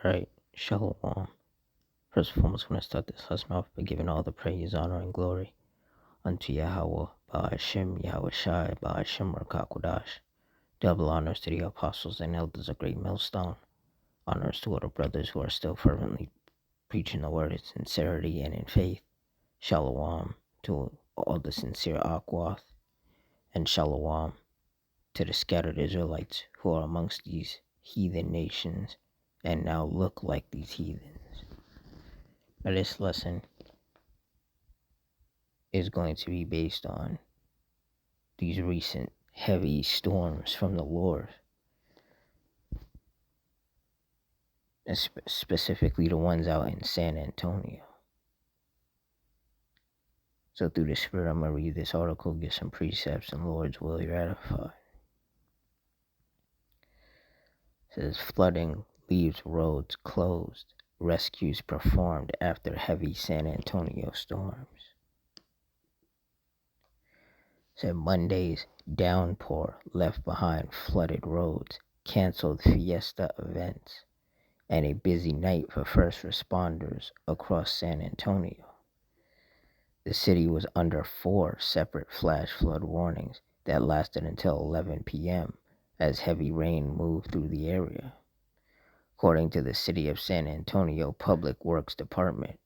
Alright, Shalom. First and foremost, I want to start this lesson off by giving all the praise, honor, and glory unto Yahweh, Ba'ashem, Yahweh Shai, Ba'ashem, Rakakwadash. Double honors to the apostles and elders of Great Millstone. Honors to all the brothers who are still fervently preaching the word in sincerity and in faith. Shalom to all the sincere Akwath, and Shalom to the scattered Israelites who are amongst these heathen nations and now look like these heathens. Now this lesson is going to be based on these recent heavy storms from the Lord, and specifically the ones out in San Antonio. So through the Spirit, I'm going to read this article, get some precepts, and Lord's will be ratified. It says, flooding leaves roads closed, rescues performed after heavy San Antonio storms. Said Monday's downpour left behind flooded roads, canceled fiesta events, and a busy night for first responders across San Antonio. The city was under 4 separate flash flood warnings that lasted until 11 p.m. as heavy rain moved through the area. According to the City of San Antonio Public Works Department,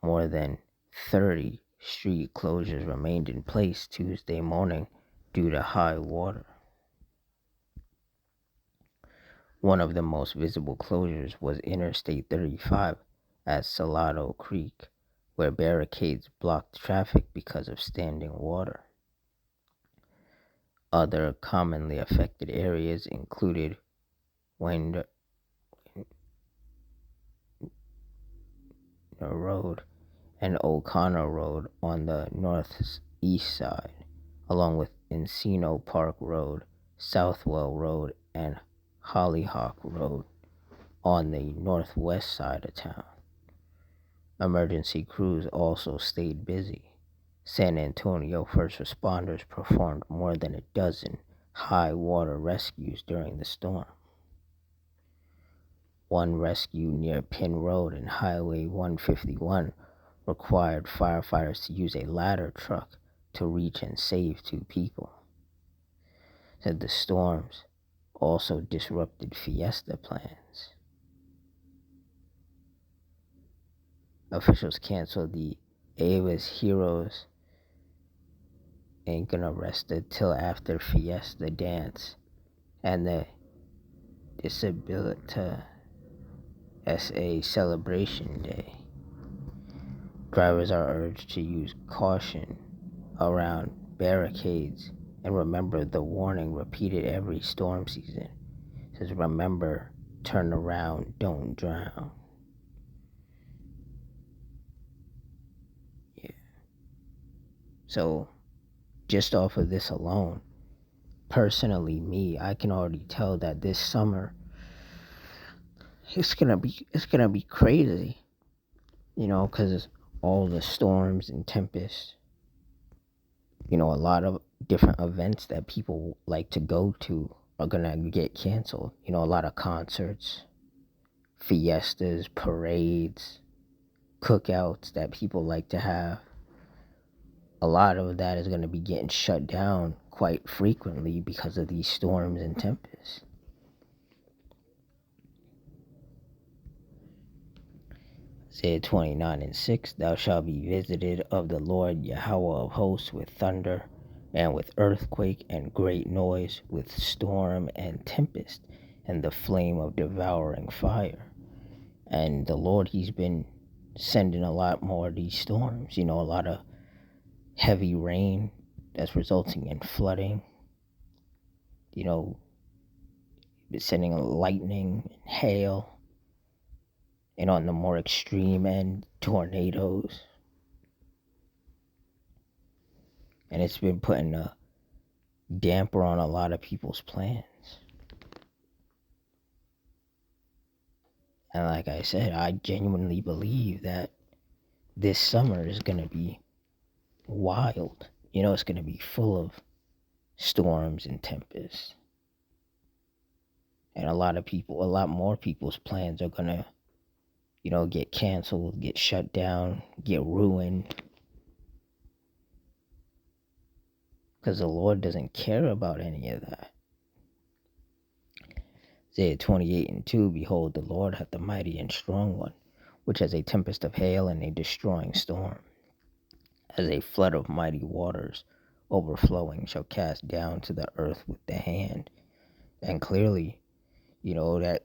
more than 30 street closures remained in place Tuesday morning due to high water. One of the most visible closures was Interstate 35 at Salado Creek, where barricades blocked traffic because of standing water. Other commonly affected areas included Winder Road and O'Connor Road on the northeast side, along with Encino Park Road, Southwell Road, and Hollyhock Road on the northwest side of town. Emergency crews also stayed busy. San Antonio first responders performed more than a dozen high water rescues during the storm. One rescue near Penn Road and Highway 151 required firefighters to use a ladder truck to reach and save 2 people. Said the storms also disrupted fiesta plans. Officials canceled the Avis Heroes ain't gonna rest till after Fiesta Dance and the Disabilita SA Celebration Day. Drivers are urged to use caution around barricades and remember the warning repeated every storm season. It says, remember, turn around, don't drown. Yeah. So, just off of this alone, personally, I can already tell that this summer it's gonna be crazy, because all the storms and tempests, a lot of different events that people like to go to are gonna get canceled. A lot of concerts, fiestas, parades, cookouts that people like to have. A lot of that is gonna be getting shut down quite frequently because of these storms and tempests. Isaiah 29:6, thou shalt be visited of the Lord Yahweh of hosts with thunder, and with earthquake and great noise, with storm and tempest, and the flame of devouring fire. And the Lord, he's been sending a lot more of these storms, a lot of heavy rain that's resulting in flooding, sending lightning and hail, and on the more extreme end, tornadoes. And it's been putting a damper on a lot of people's plans. And like I said, I genuinely believe that this summer is going to be wild. It's going to be full of storms and tempests. And a lot more people's plans are going to get canceled, get shut down, get ruined. Because the Lord doesn't care about any of that. Isaiah 28:2, behold, the Lord hath a mighty and strong one, which has a tempest of hail and a destroying storm, as a flood of mighty waters overflowing shall cast down to the earth with the hand. And clearly, that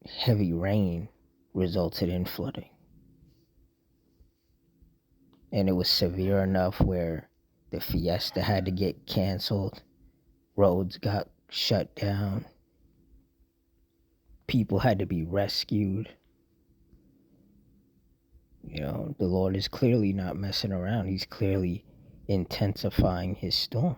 heavy rain resulted in flooding. And it was severe enough where the fiesta had to get canceled, roads got shut down, people had to be rescued. The Lord is clearly not messing around. He's clearly intensifying his storms.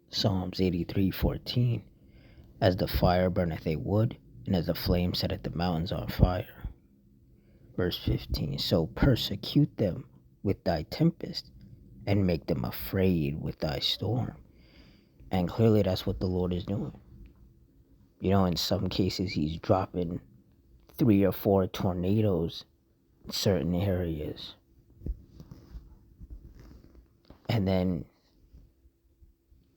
Psalms 83:14, as the fire burneth a wood, and as the flame setteth the mountains on fire. Verse 15, so persecute them with thy tempest, and make them afraid with thy storm. And clearly that's what the Lord is doing. In some cases he's dropping 3 or 4 tornadoes in certain areas. And then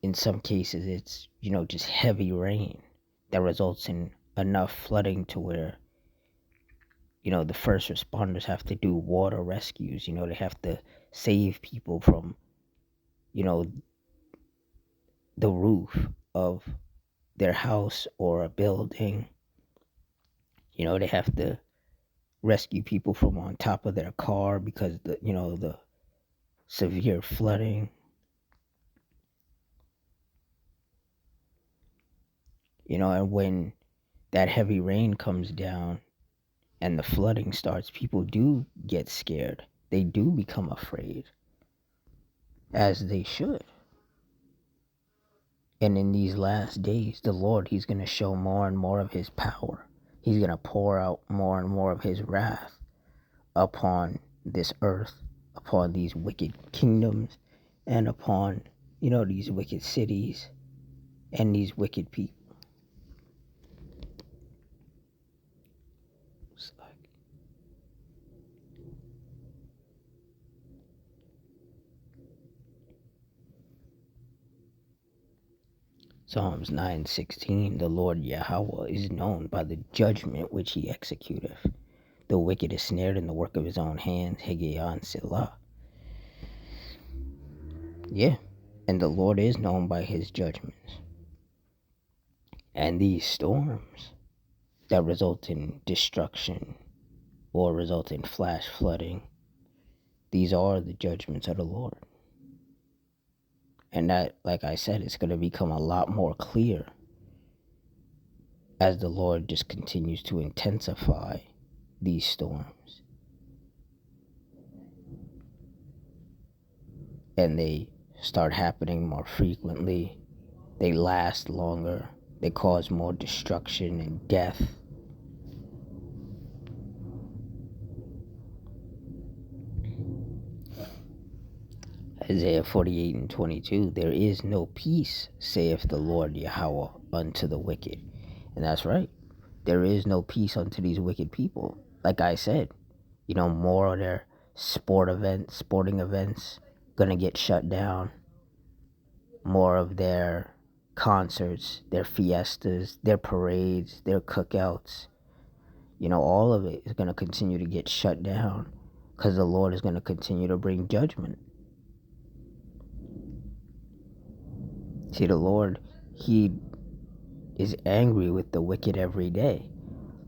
in some cases it's, just heavy rain that results in enough flooding to where, the first responders have to do water rescues. They have to save people from, the roof of their house or a building. They have to rescue people from on top of their car because the severe flooding. And when that heavy rain comes down and the flooding starts, people do get scared. They do become afraid, as they should. And in these last days, the Lord, he's going to show more and more of his power. He's going to pour out more and more of his wrath upon this earth, upon these wicked kingdoms, and upon, these wicked cities and these wicked people. Psalms 9:16, the Lord Yahweh is known by the judgment which he executeth. The wicked is snared in the work of his own hands. Hegion Selah. Yeah, and the Lord is known by his judgments. And these storms that result in destruction or result in flash flooding, these are the judgments of the Lord. And that, like I said, it's going to become a lot more clear as the Lord just continues to intensify these storms. And they start happening more frequently. They last longer. They cause more destruction and death. Isaiah 48:22, there is no peace, saith the Lord Yahweh, unto the wicked. And that's right. There is no peace unto these wicked people. Like I said, more of their sporting events, gonna get shut down. More of their concerts, their fiestas, their parades, their cookouts, all of it is gonna continue to get shut down because the Lord is gonna continue to bring judgment. See, the Lord, he is angry with the wicked every day,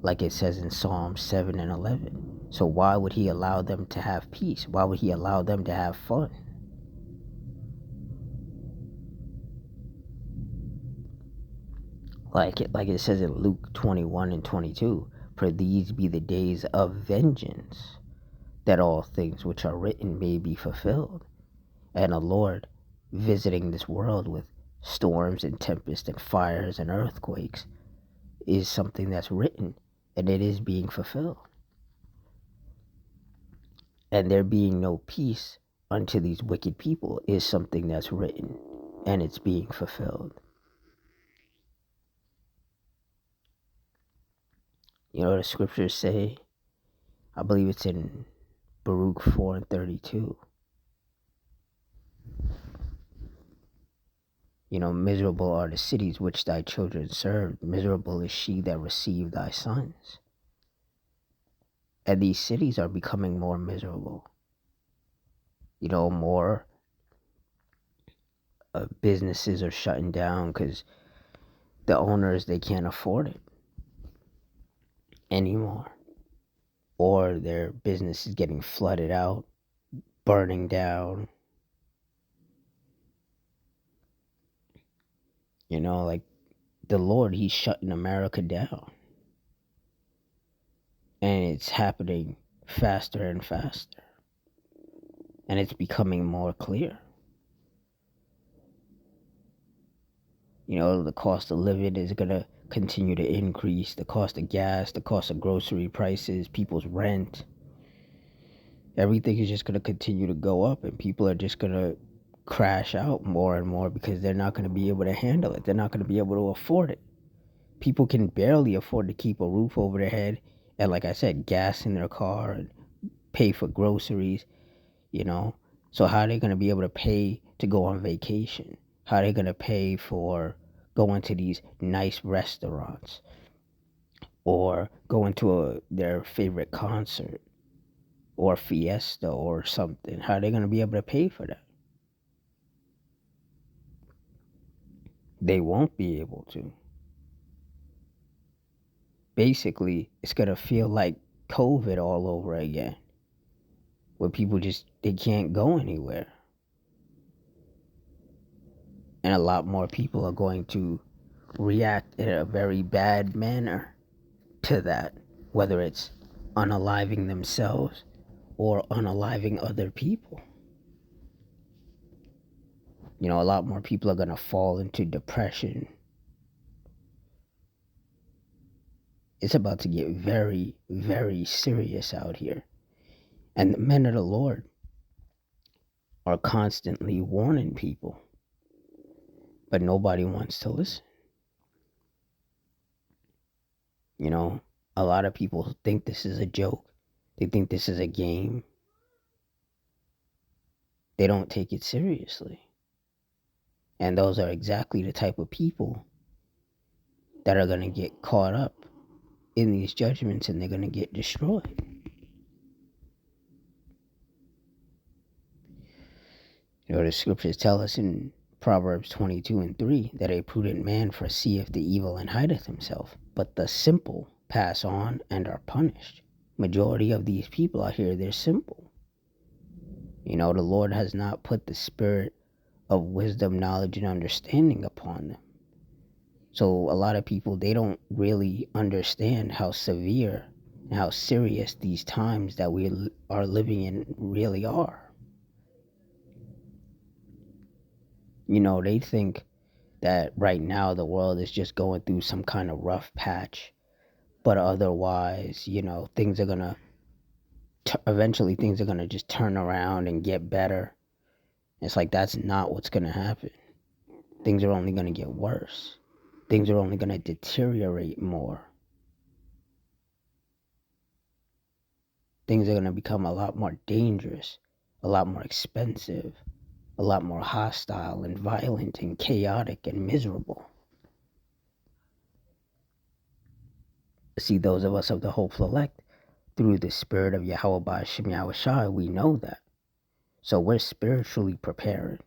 like it says in Psalm 7:11. So why would he allow them to have peace? Why would he allow them to have fun? Like it says in Luke 21:22, for these be the days of vengeance, that all things which are written may be fulfilled. And the Lord visiting this world with storms and tempests and fires and earthquakes is something that's written, and it is being fulfilled. and there being no peace unto these wicked people is something that's written and it's being fulfilled. You know, the scriptures say, I believe it's in Baruch 4:32. You know, miserable are the cities which thy children served. Miserable is she that received thy sons. And these cities are becoming more miserable. You know, more businesses are shutting down because the owners, they can't afford it anymore. Or their business is getting flooded out, burning down. You know, like the Lord, he's shutting America down. And it's happening faster and faster. And it's becoming more clear. You know, the cost of living is going to continue to increase. The cost of gas, the cost of grocery prices, people's rent. Everything is just going to continue to go up, and people are just going to crash out more and more because they're not going to be able to handle it. They're not going to be able to afford it. People can barely afford to keep a roof over their head and, like I said, gas in their car and pay for groceries, you know. So how are they going to be able to pay to go on vacation? How are they going to pay for going to these nice restaurants or going to their favorite concert or fiesta or something? How are they going to be able to pay for that? They won't be able to. Basically, it's going to feel like COVID all over again, where people just, they can't go anywhere. And a lot more people are going to react in a very bad manner to that, whether it's unaliving themselves or unaliving other people. You know, a lot more people are going to fall into depression. It's about to get very, very serious out here. And the men of the Lord are constantly warning people, but nobody wants to listen. You know, a lot of people think this is a joke. They think this is a game. They don't take it seriously. And those are exactly the type of people that are going to get caught up in these judgments, and they're going to get destroyed. You know, the scriptures tell us in Proverbs 22:3 that a prudent man foreseeth the evil and hideth himself, but the simple pass on and are punished. Majority of these people out here, they're simple. You know, the Lord has not put the spirit of wisdom, knowledge, and understanding upon them. So a lot of people, they don't really understand how severe and how serious these times that we are living in really are. You know, they think that right now the world is just going through some kind of rough patch, but otherwise, you know, things are gonna eventually things are gonna just turn around and get better. It's like that's not what's gonna happen. Things are only gonna get worse. Things are only gonna deteriorate more. Things are gonna become a lot more dangerous, a lot more expensive, a lot more hostile and violent and chaotic and miserable. See, those of us of the hopeful elect, through the spirit of Yahweh Ba'ashem Yahushua, we know that. So we're spiritually prepared,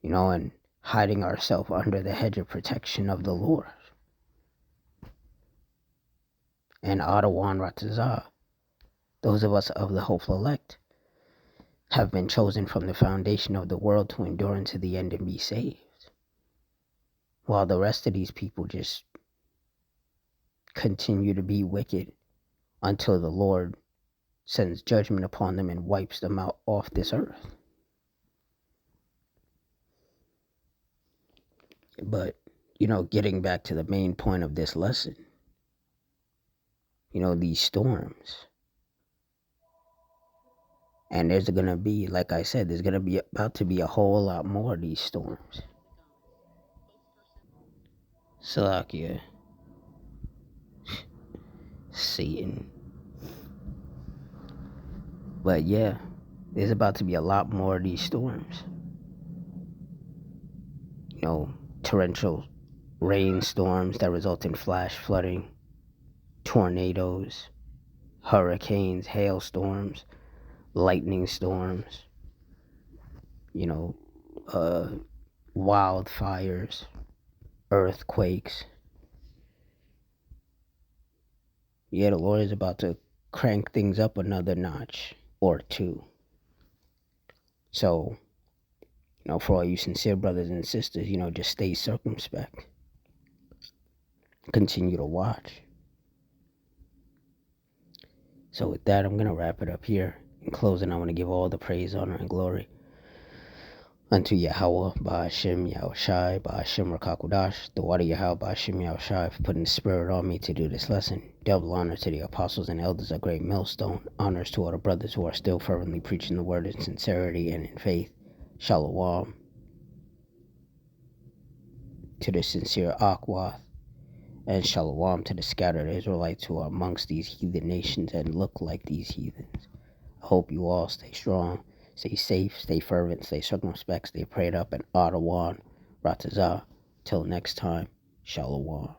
you know, and hiding ourselves under the hedge of protection of the Lord. And Adawan Ratazah, those of us of the hopeful elect, have been chosen from the foundation of the world to endure unto the end and be saved. While the rest of these people just continue to be wicked until the Lord sends judgment upon them and wipes them out off this earth. But, you know, getting back to the main point of this lesson, you know, these storms, And there's gonna be, like I said, there's gonna be about to be a whole lot more of these storms. Salakia, Satan. But yeah, there's about to be a lot more of these storms. You know, torrential rainstorms that result in flash flooding, tornadoes, hurricanes, hailstorms, lightning storms, you know, uh, wildfires, earthquakes. Yeah, the Lord is about to crank things up another notch or two. So, for all you sincere brothers and sisters, just stay circumspect. Continue to watch. So, with that, I'm going to wrap it up here. In closing, I want to give all the praise, honor, and glory unto Yahweh, Ba'ashem, Yahushai, Ba'ashem, Rakakudash, the water Yahweh, Ba'ashem, Yahushai, for putting the spirit on me to do this lesson. Double honor to the apostles and elders of Great Millstone. Honors to all the brothers who are still fervently preaching the word in sincerity and in faith. Shalom to the sincere Akwath, and Shalom to the scattered Israelites who are amongst these heathen nations and look like these heathens. I hope you all stay strong, stay safe, stay fervent, stay circumspect, stay prayed up, and Adawan, Ratazah. Till next time, Shalom.